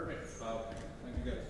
Perfect. Thank you guys.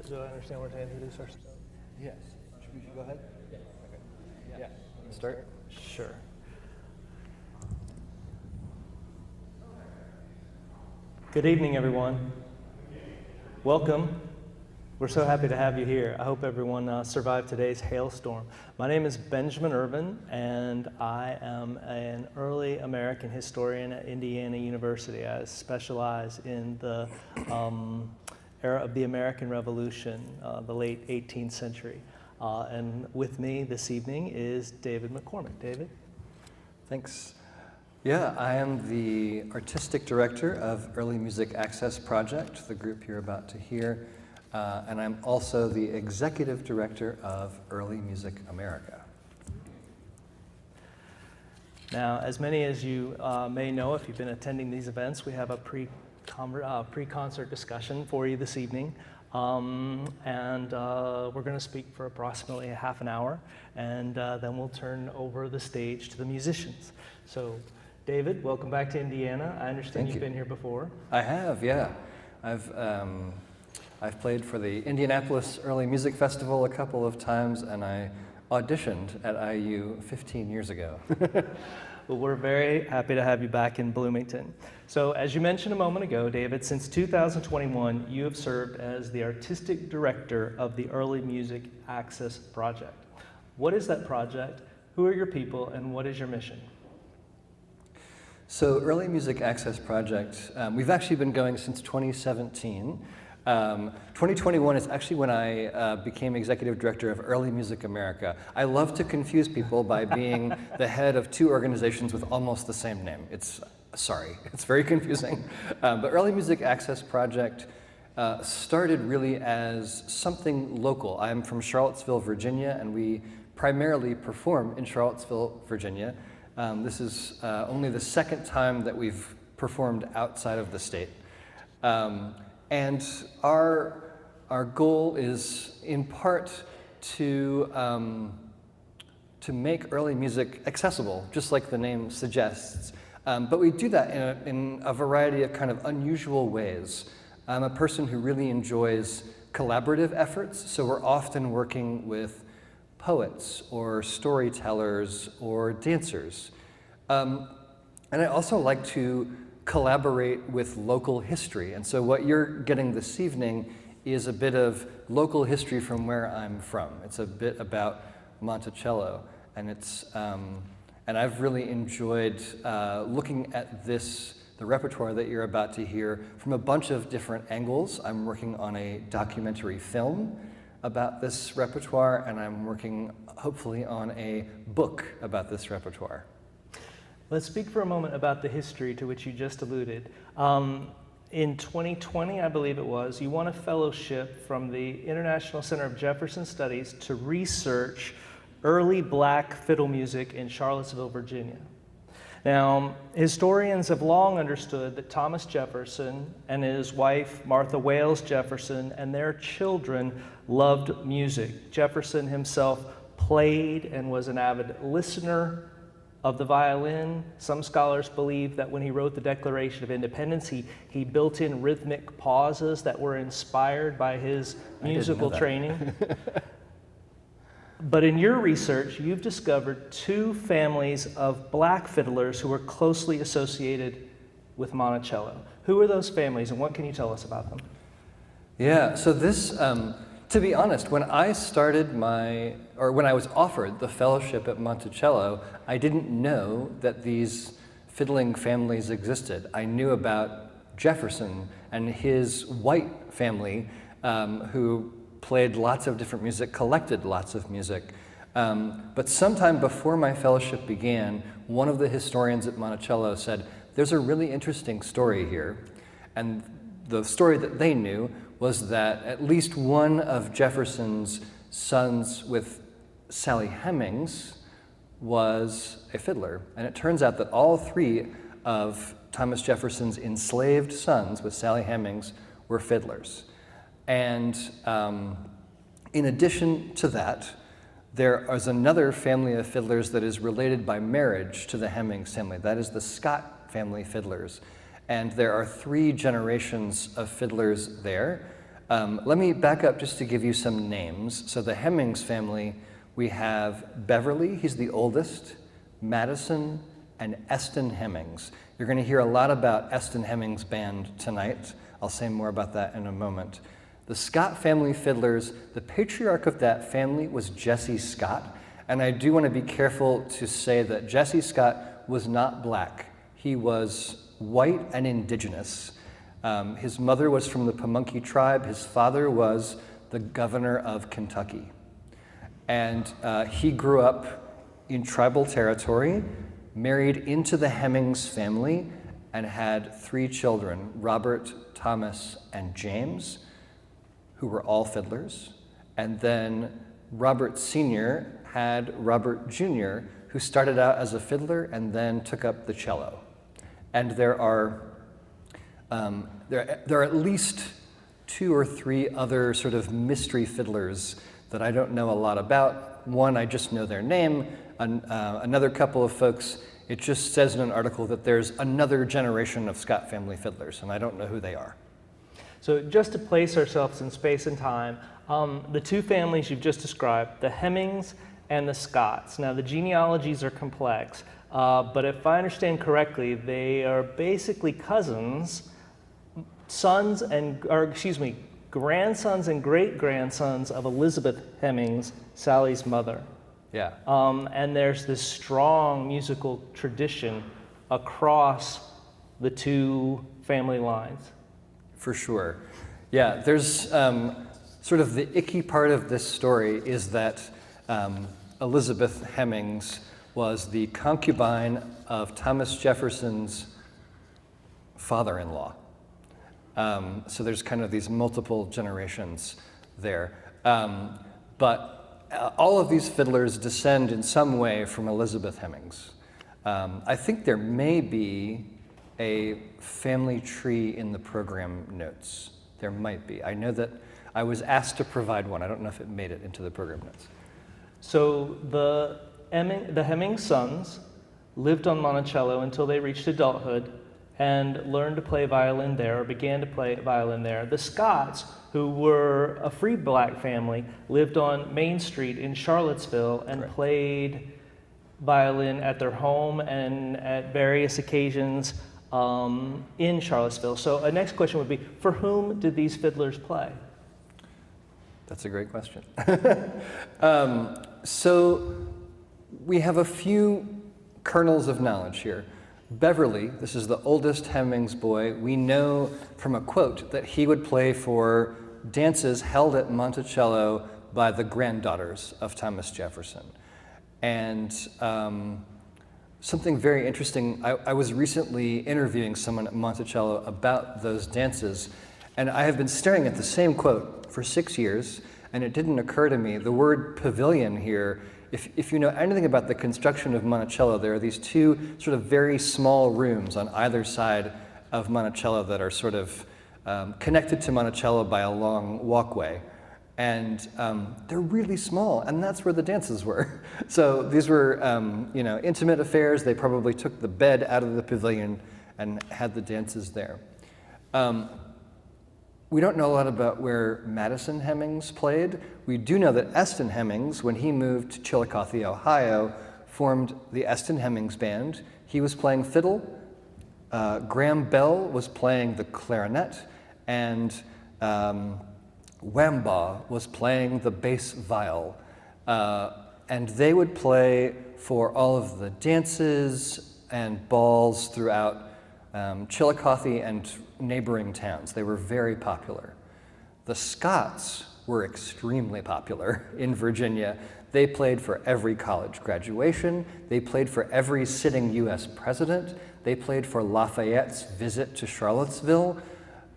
Do I understand we're to introduce ourselves? Yes. Should we go ahead? Yeah. Okay. Yeah. Start? Sure. Good evening, everyone. Welcome. We're so happy to have you here. I hope everyone survived today's hailstorm. My name is Benjamin Irvin, and I am an early American historian at Indiana University. I specialize in the era of the American Revolution, the late 18th century. And with me this evening is David McCormick. David? Thanks. Yeah, I am the artistic director of Early Music Access Project, the group you're about to hear, and I'm also the executive director of Early Music America. Now, as many as you may know, if you've been attending these events, we have a pre-concert discussion for you this evening. And we're going to speak for approximately a half an hour, and then we'll turn over the stage to the musicians. So, David, welcome back to Indiana. I understand you've been here before. I have, yeah. I've played for the Indianapolis Early Music Festival a couple of times, and I auditioned at IU 15 years ago. Well, we're very happy to have you back in Bloomington. So, as you mentioned a moment ago, David, since 2021, you have served as the artistic director of the Early Music Access Project. What is that project? Who are your people, and what is your mission? So, Early Music Access Project, we've actually been going since 2017. 2021 is actually when I became executive director of Early Music America. I love to confuse people by being the head of two organizations with almost the same name. It's very confusing. But Early Music Access Project started really as something local. I'm from Charlottesville, Virginia, and we primarily perform in Charlottesville, Virginia. This is only the second time that we've performed outside of the state. And our goal is in part to make early music accessible, just like the name suggests. But we do that in a variety of kind of unusual ways. I'm a person who really enjoys collaborative efforts, so we're often working with poets or storytellers or dancers. And I also like to collaborate with local history. And so what you're getting this evening is a bit of local history from where I'm from. It's a bit about Monticello, and and I've really enjoyed looking at the repertoire that you're about to hear from a bunch of different angles. I'm working on a documentary film about this repertoire, and I'm working hopefully on a book about this repertoire. Let's speak for a moment about the history to which you just alluded. In 2020, I believe it was, you won a fellowship from the International Center of Jefferson Studies to research early black fiddle music in Charlottesville, Virginia. Now, historians have long understood that Thomas Jefferson and his wife, Martha Wales Jefferson, and their children loved music. Jefferson himself played and was an avid listener of the violin. Some scholars believe that when he wrote the Declaration of Independence, he built in rhythmic pauses that were inspired by his musical training. But in your research, you've discovered two families of black fiddlers who were closely associated with Monticello. Who are those families, and what can you tell us about them? Yeah, so this, to be honest, when I was offered the fellowship at Monticello, I didn't know that these fiddling families existed. I knew about Jefferson and his white family, who played lots of different music, collected lots of music. But sometime before my fellowship began, one of the historians at Monticello said, "There's a really interesting story here." And the story that they knew was that at least one of Jefferson's sons with Sally Hemings was a fiddler. And it turns out that all three of Thomas Jefferson's enslaved sons with Sally Hemings were fiddlers. And in addition to that, there is another family of fiddlers that is related by marriage to the Hemings family. That is the Scott family fiddlers. And there are 3 generations of fiddlers there. Let me back up just to give you some names. So the Hemings family, we have Beverly, he's the oldest, Madison, and Eston Hemings. You're going to hear a lot about Eston Hemings' band tonight. I'll say more about that in a moment. The Scott family fiddlers, the patriarch of that family was Jesse Scott. And I do want to be careful to say that Jesse Scott was not black. He was white and indigenous. His mother was from the Pamunkey tribe. His father was the governor of Kentucky. And he grew up in tribal territory, married into the Hemmings family, and had 3 children, Robert, Thomas, and James, who were all fiddlers. And then Robert Sr. had Robert Jr., who started out as a fiddler and then took up the cello. And there are at least 2 or 3 other sort of mystery fiddlers that I don't know a lot about. One, I just know their name. Another couple of folks, it just says in an article that there's another generation of Scott family fiddlers, and I don't know who they are. So just to place ourselves in space and time, the 2 families you've just described, the Hemmings and the Scotts. Now the genealogies are complex, but if I understand correctly, they are basically cousins, grandsons and great-grandsons of Elizabeth Hemmings, Sally's mother. Yeah. And there's this strong musical tradition across the 2 family lines. For sure. Yeah, there's sort of the icky part of this story is that Elizabeth Hemmings was the concubine of Thomas Jefferson's father-in-law. So there's kind of these multiple generations there. But all of these fiddlers descend in some way from Elizabeth Hemmings. I think there may be a family tree in the program notes. There might be. I know that I was asked to provide one. I don't know if it made it into the program notes. So the Hemmings sons lived on Monticello until they reached adulthood and learned to play violin there, or began to play violin there. The Scotts, who were a free black family, lived on Main Street in Charlottesville and Correct. played violin at their home and at various occasions in Charlottesville. So a next question would be, for whom did these fiddlers play? That's a great question. So we have a few kernels of knowledge here. Beverly, this is the oldest Hemmings boy, we know from a quote that he would play for dances held at Monticello by the granddaughters of Thomas Jefferson. And something very interesting, I was recently interviewing someone at Monticello about those dances, and I have been staring at the same quote for 6 years, and it didn't occur to me. The word pavilion here, if you know anything about the construction of Monticello, there are these 2 sort of very small rooms on either side of Monticello that are sort of connected to Monticello by a long walkway. And they're really small, and that's where the dances were. So these were, intimate affairs. They probably took the bed out of the pavilion and had the dances there. We don't know a lot about where Madison Hemmings played. We do know that Eston Hemmings, when he moved to Chillicothe, Ohio, formed the Eston Hemmings Band. He was playing fiddle. Graham Bell was playing the clarinet, and Wambaugh was playing the bass viol. And they would play for all of the dances and balls throughout Chillicothe and neighboring towns. They were very popular. The Scotts were extremely popular in Virginia. They played for every college graduation. They played for every sitting US president. They played for Lafayette's visit to Charlottesville.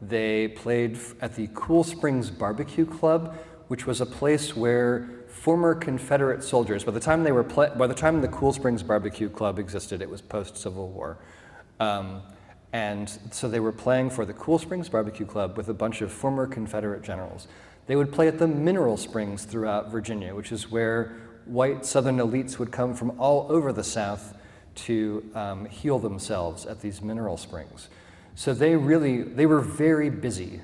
They played at the Cool Springs Barbecue Club, which was a place where former Confederate soldiers, by the time the Cool Springs Barbecue Club existed, it was post-Civil War. And so they were playing for the Cool Springs Barbecue Club with a bunch of former Confederate generals. They would play at the Mineral Springs throughout Virginia, which is where white Southern elites would come from all over the South to heal themselves at these mineral springs. So they were very busy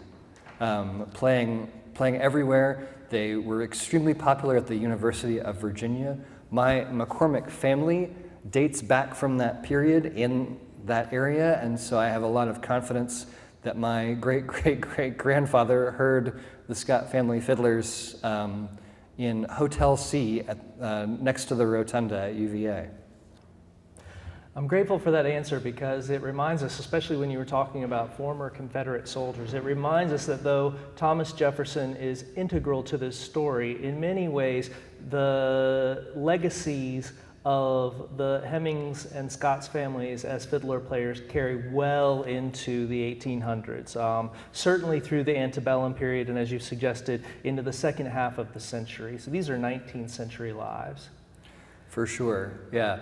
playing everywhere. They were extremely popular at the University of Virginia. My McCormick family dates back from that period in that area, and so I have a lot of confidence that my great-great-great-grandfather heard the Scott family fiddlers in Hotel C next to the Rotunda at UVA. I'm grateful for that answer because it reminds us, especially when you were talking about former Confederate soldiers, it reminds us that though Thomas Jefferson is integral to this story, in many ways the legacies of the Hemmings and Scott's families as fiddler players carry well into the 1800s, certainly through the antebellum period, and as you suggested, into the second half of the century. So these are 19th century lives. For sure, yeah.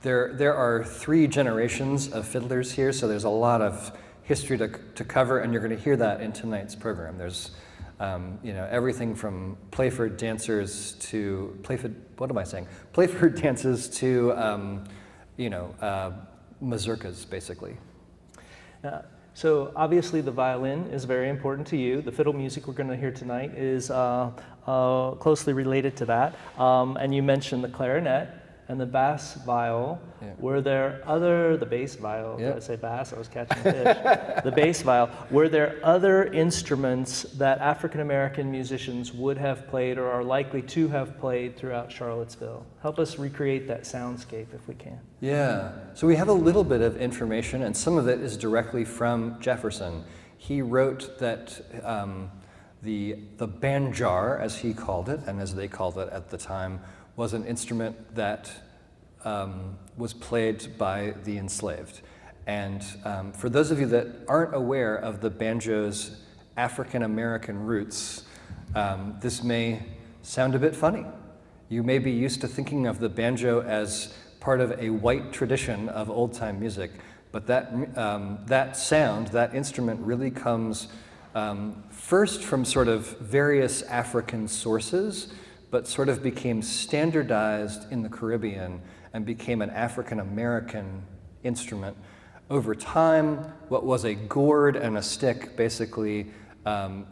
There are 3 generations of fiddlers here, so there's a lot of history to cover, and you're going to hear that in tonight's program. There's everything from Playford dancers to Playford dances to mazurkas, basically. So obviously the violin is very important to you. The fiddle music we're going to hear tonight is closely related to that. And you mentioned the clarinet and the bass viol. Yeah. Were there the bass viol, Yep. did I say bass? I was catching a fish. The bass viol. Were there other instruments that African American musicians would have played or are likely to have played throughout Charlottesville? Help us recreate that soundscape if we can. Yeah, so we have a little bit of information, and some of it is directly from Jefferson. He wrote that the banjar, as he called it, and as they called it at the time, was an instrument that was played by the enslaved. And for those of you that aren't aware of the banjo's African American roots, this may sound a bit funny. You may be used to thinking of the banjo as part of a white tradition of old-time music, but that sound, that instrument really comes first from sort of various African sources, but sort of became standardized in the Caribbean and became an African American instrument. Over time, what was a gourd and a stick basically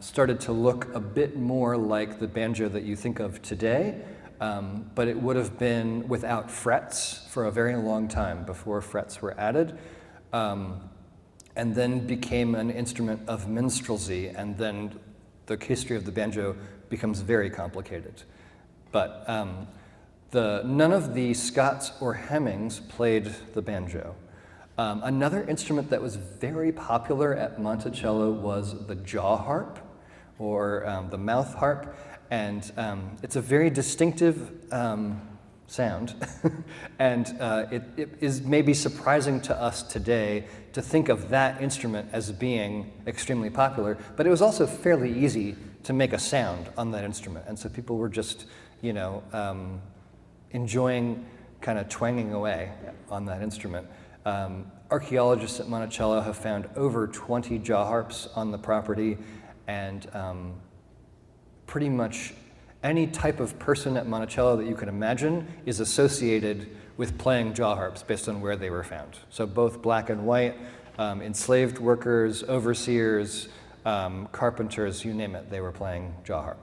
started to look a bit more like the banjo that you think of today, but it would have been without frets for a very long time before frets were added, and then became an instrument of minstrelsy, and then the history of the banjo becomes very complicated. But none of the Scotts or Hemmings played the banjo. Another instrument that was very popular at Monticello was the jaw harp, or the mouth harp, and it's a very distinctive sound, and it is maybe surprising to us today to think of that instrument as being extremely popular, but it was also fairly easy to make a sound on that instrument, and so people were just enjoying kind of twanging away on that instrument. Archaeologists at Monticello have found over 20 jaw harps on the property, and pretty much any type of person at Monticello that you can imagine is associated with playing jaw harps based on where they were found. So both black and white, enslaved workers, overseers, carpenters, you name it, they were playing jaw harp.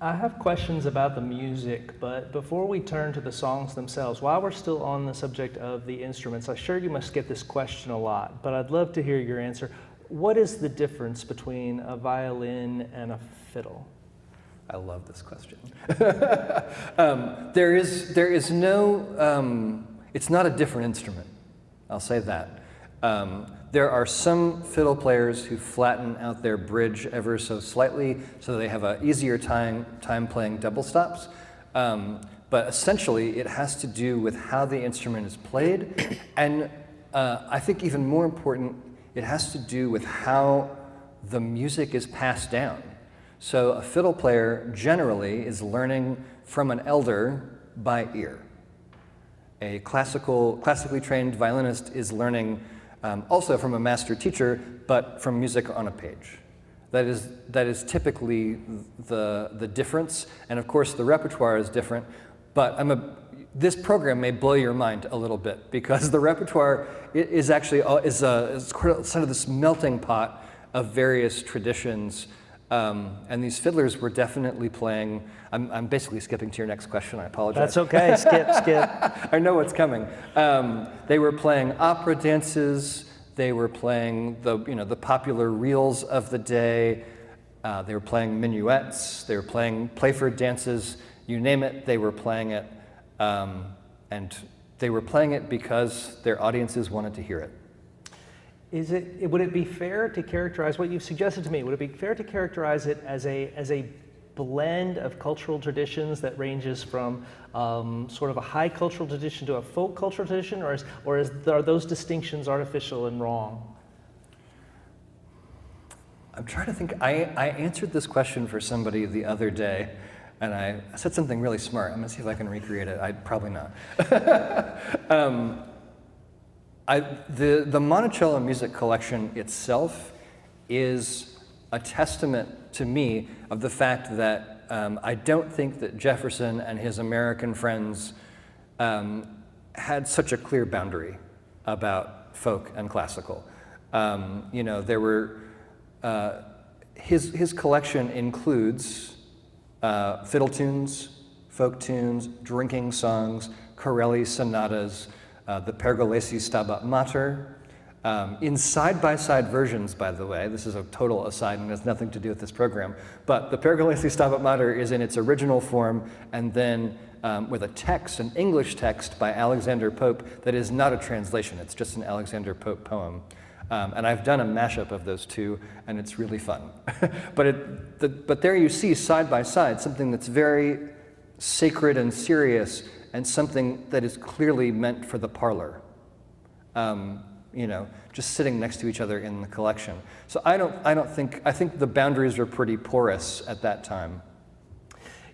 I have questions about the music, but before we turn to the songs themselves, while we're still on the subject of the instruments, I'm sure you must get this question a lot, but I'd love to hear your answer. What is the difference between a violin and a fiddle? I love this question. There is no, it's not a different instrument, I'll say that. There are some fiddle players who flatten out their bridge ever so slightly so they have an easier time playing double stops. But essentially, it has to do with how the instrument is played. And I think even more important, it has to do with how the music is passed down. So a fiddle player generally is learning from an elder by ear. A classically trained violinist is learning also from a master teacher, but from music on a page. That is typically the difference, and of course the repertoire is different, but this program may blow your mind a little bit, because the repertoire is actually is sort of this melting pot of various traditions, and these fiddlers were definitely playing. I'm basically skipping to your next question, I apologize. That's okay, skip. I know what's coming. They were playing opera dances. They were playing the popular reels of the day. They were playing minuets. They were playing Playford dances. You name it, they were playing it. and they were playing it because their audiences wanted to hear it. Would it be fair to characterize what you've suggested to me? Would it be fair to characterize it as a blend of cultural traditions that ranges from sort of a high cultural tradition to a folk cultural tradition, or are those distinctions artificial and wrong? I'm trying to think. I answered this question for somebody the other day, and I said something really smart. I'm gonna see if I can recreate it. I'd probably not. The Monticello Music Collection itself is a testament to me of the fact that I don't think that Jefferson and his American friends had such a clear boundary about folk and classical. There were his collection includes fiddle tunes, folk tunes, drinking songs, Corelli sonatas, the Pergolesi Stabat Mater. In side-by-side versions, by the way, this is a total aside and has nothing to do with this program, but the Pergolesi Stabat Mater is in its original form and then with a text, an English text by Alexander Pope that is not a translation, it's just an Alexander Pope poem. And I've done a mashup of those two, and it's really fun. But there you see side by side something that's very sacred and serious, and something that is clearly meant for the parlor. Just sitting next to each other in the collection. So I think the boundaries were pretty porous at that time.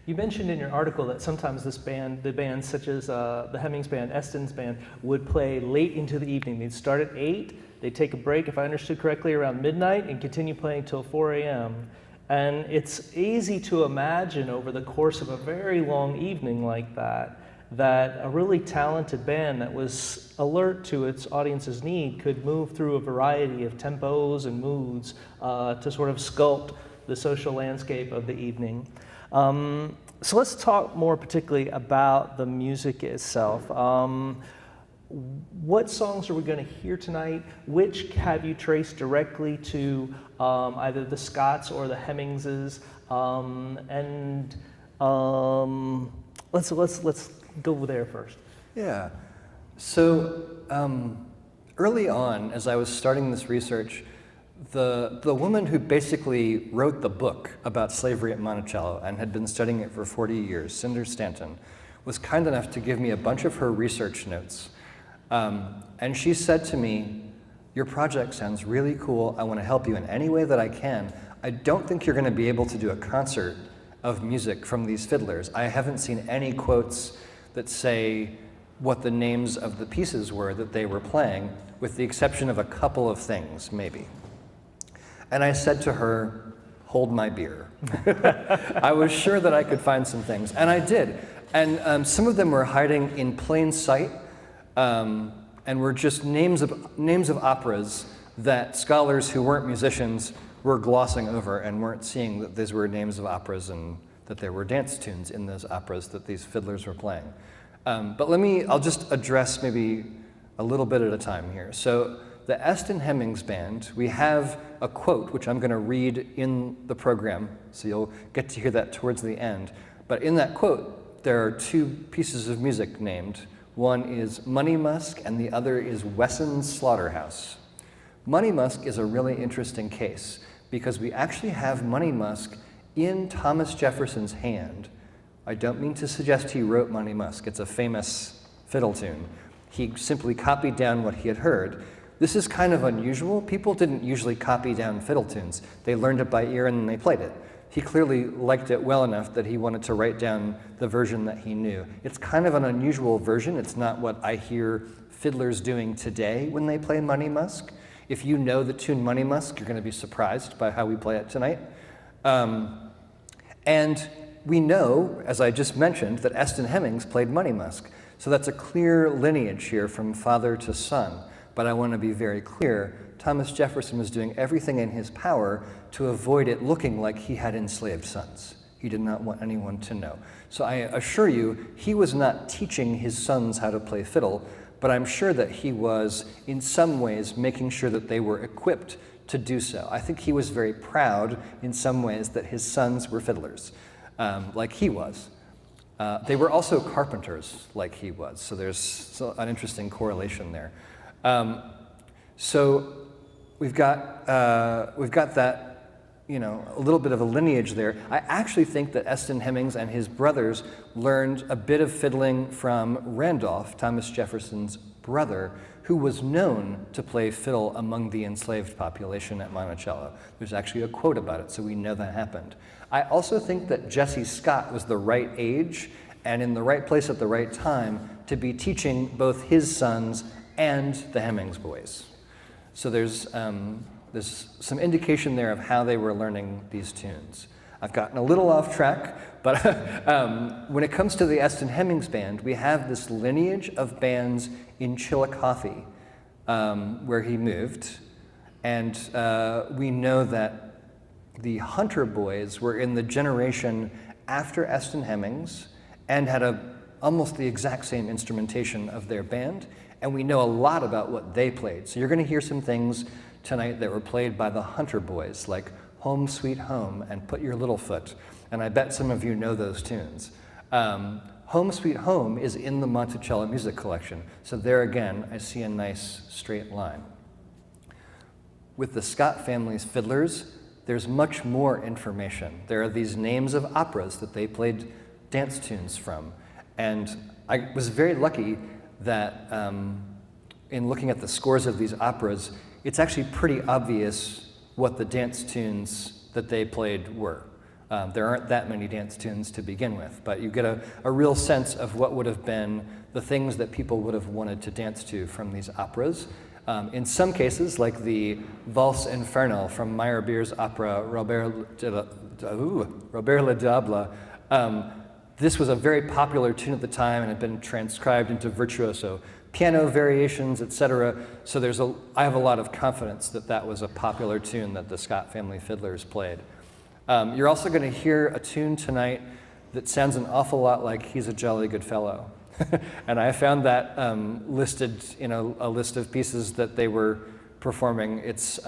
You mentioned in your article that sometimes the bands such as the Hemmings Band, Eston's band, would play late into the evening. They'd start at 8, they'd take a break, if I understood correctly, around midnight and continue playing till 4 a.m. And it's easy to imagine over the course of a very long evening like that a really talented band that was alert to its audience's need could move through a variety of tempos and moods to sort of sculpt the social landscape of the evening. So let's talk more particularly about the music itself. What songs are we going to hear tonight? Which have you traced directly to either the Scotts or the Hemmingses? Let's go there first. Yeah. So early on, as I was starting this research, the woman who basically wrote the book about slavery at Monticello and had been studying it for 40 years, Cinder Stanton, was kind enough to give me a bunch of her research notes. And she said to me, "Your project sounds really cool. I want to help you in any way that I can. I don't think you're going to be able to do a concert of music from these fiddlers. I haven't seen any quotes that say what the names of the pieces were that they were playing, with the exception of a couple of things, maybe." And I said to her, "Hold my beer." I was sure that I could find some things, and I did. And some of them were hiding in plain sight, and were just names of operas that scholars who weren't musicians were glossing over and weren't seeing that these were names of operas and that there were dance tunes in those operas that these fiddlers were playing. But I'll just address maybe a little bit at a time here. So the Eston Hemmings Band, we have a quote, which I'm going to read in the program, so you'll get to hear that towards the end. But in that quote, there are two pieces of music named. One is Money Musk, and the other is Wesson's Slaughterhouse. Money Musk is a really interesting case, because we actually have Money Musk in Thomas Jefferson's hand. I don't mean to suggest he wrote Money Musk. It's a famous fiddle tune. He simply copied down what he had heard. This is kind of unusual. People didn't usually copy down fiddle tunes. They learned it by ear and then they played it. He clearly liked it well enough that he wanted to write down the version that he knew. It's kind of an unusual version. It's not what I hear fiddlers doing today when they play Money Musk. If you know the tune Money Musk, you're going to be surprised by how we play it tonight. And we know, as I just mentioned, that Eston Hemmings played Money Musk. So that's a clear lineage here from father to son. But I want to be very clear, Thomas Jefferson was doing everything in his power to avoid it looking like he had enslaved sons. He did not want anyone to know. So I assure you, he was not teaching his sons how to play fiddle, but I'm sure that he was, in some ways, making sure that they were equipped to do so. I think he was very proud, in some ways, that his sons were fiddlers, like he was. They were also carpenters like he was, so there's an interesting correlation there. So we've got that, a little bit of a lineage there. I actually think that Eston Hemmings and his brothers learned a bit of fiddling from Randolph, Thomas Jefferson's brother, who was known to play fiddle among the enslaved population at Monticello. There's actually a quote about it, so we know that happened. I also think that Jesse Scott was the right age and in the right place at the right time to be teaching both his sons and the Hemmings boys. So there's some indication there of how they were learning these tunes. I've gotten a little off track, but when it comes to the Eston Hemmings Band, we have this lineage of bands in Chillicothe, where he moved, and we know that the Hunter boys were in the generation after Eston Hemmings and had almost the exact same instrumentation of their band, and we know a lot about what they played. So you're going to hear some things tonight that were played by the Hunter boys, like Home Sweet Home and Put Your Little Foot, and I bet some of you know those tunes. Home Sweet Home is in the Monticello Music Collection, so there again, I see a nice straight line. With the Scott family's fiddlers, there's much more information. There are these names of operas that they played dance tunes from, and I was very lucky that in looking at the scores of these operas, it's actually pretty obvious what the dance tunes that they played were. There aren't that many dance tunes to begin with, but you get a real sense of what would have been the things that people would have wanted to dance to from these operas. In some cases, like the Valse Infernal from Meyerbeer's opera Robert le Diable, this was a very popular tune at the time and had been transcribed into virtuoso piano variations, etc. So I have a lot of confidence that that was a popular tune that the Scott family fiddlers played. You're also going to hear a tune tonight that sounds an awful lot like He's a Jolly Good Fellow. And I found that listed in a list of pieces that they were performing. It's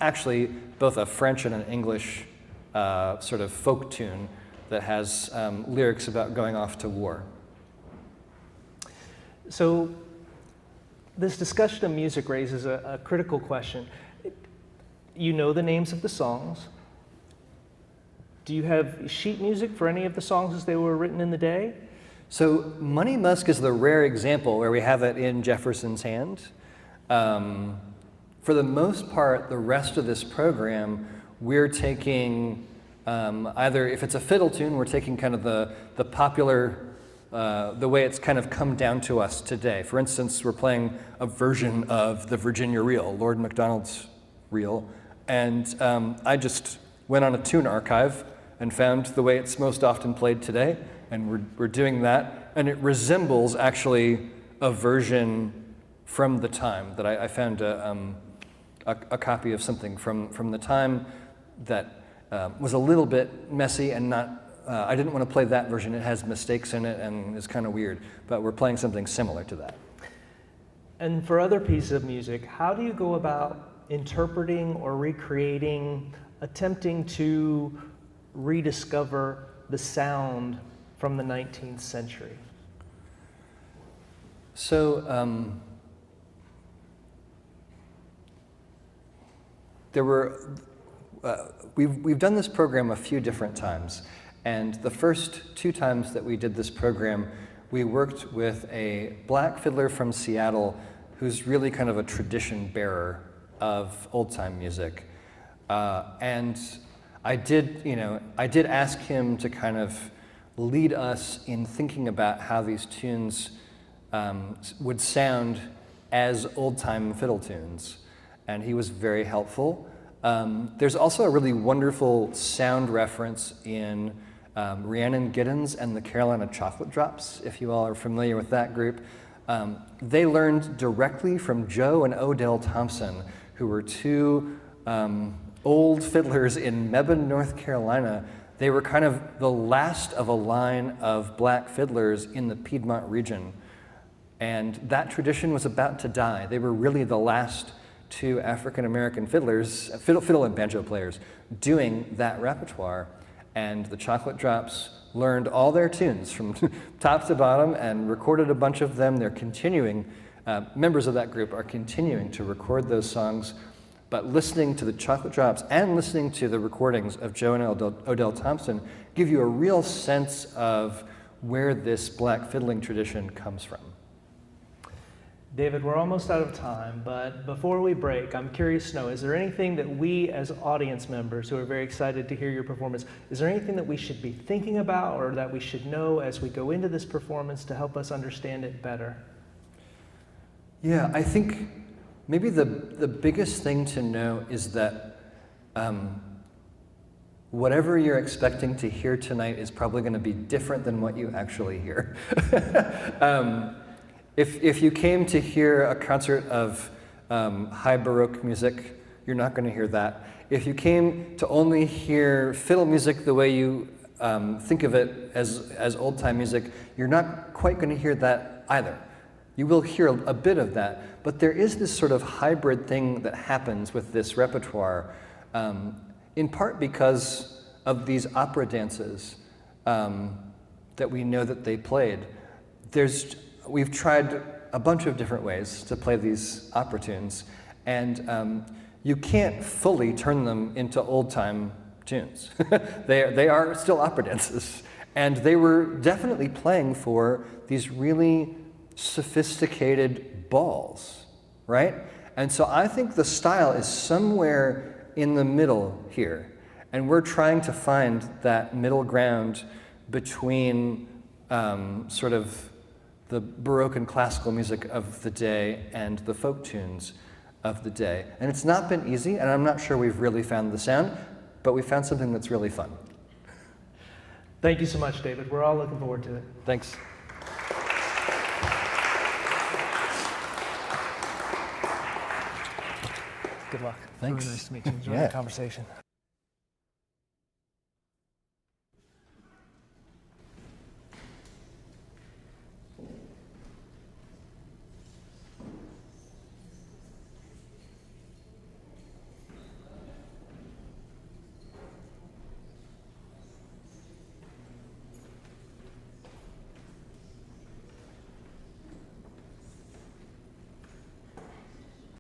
actually both a French and an English sort of folk tune that has lyrics about going off to war. So this discussion of music raises a critical question. You know the names of the songs. Do you have sheet music for any of the songs as they were written in the day? So Money Musk is the rare example where we have it in Jefferson's hand. For the most part, the rest of this program, we're taking either, if it's a fiddle tune, we're taking kind of the popular, the way it's kind of come down to us today. For instance, we're playing a version of the Virginia Reel, Lord MacDonald's reel, and I just went on a tune archive and found the way it's most often played today, and we're doing that, and it resembles actually a version from the time that I found a copy of something from the time that was a little bit messy and not, I didn't want to play that version. It has mistakes in it and is kind of weird, but we're playing something similar to that. And for other pieces of music, how do you go about interpreting or recreating, attempting to rediscover the sound from the 19th century? So there were, we've done this program a few different times, and the first two times that we did this program, we worked with a black fiddler from Seattle who's really kind of a tradition bearer of old-time music. And I did ask him to kind of lead us in thinking about how these tunes would sound as old-time fiddle tunes, and he was very helpful. There's also a really wonderful sound reference in Rhiannon Giddens and the Carolina Chocolate Drops, if you all are familiar with that group. They learned directly from Joe and Odell Thompson, who were two old fiddlers in Mebane, North Carolina. They were kind of the last of a line of black fiddlers in the Piedmont region. And that tradition was about to die. They were really the last two African-American fiddlers, fiddle and banjo players, doing that repertoire. And the Chocolate Drops learned all their tunes from top to bottom and recorded a bunch of them. They're continuing, members of that group are continuing to record those songs, but listening to the Chocolate Drops and listening to the recordings of Joe and Odell Thompson give you a real sense of where this black fiddling tradition comes from. David, we're almost out of time, but before we break, I'm curious to know, is there anything that we as audience members who are very excited to hear your performance, is there anything that we should be thinking about or that we should know as we go into this performance to help us understand it better? Yeah, I think maybe the biggest thing to know is that whatever you're expecting to hear tonight is probably going to be different than what you actually hear. If you came to hear a concert of high Baroque music, you're not going to hear that. If you came to only hear fiddle music the way you think of it as old-time music, you're not quite going to hear that either. You will hear a bit of that, but there is this sort of hybrid thing that happens with this repertoire, in part because of these opera dances that we know that they played. We've tried a bunch of different ways to play these opera tunes, and you can't fully turn them into old-time tunes. They are still opera dances, and they were definitely playing for these really sophisticated balls, right? And so I think the style is somewhere in the middle here, and we're trying to find that middle ground between sort of the Baroque and classical music of the day and the folk tunes of the day. And it's not been easy, and I'm not sure we've really found the sound, but we found something that's really fun. Thank you so much, David. We're all looking forward to it. Thanks. Good luck. Thanks. Really nice to meet you. Enjoy Yeah. the conversation.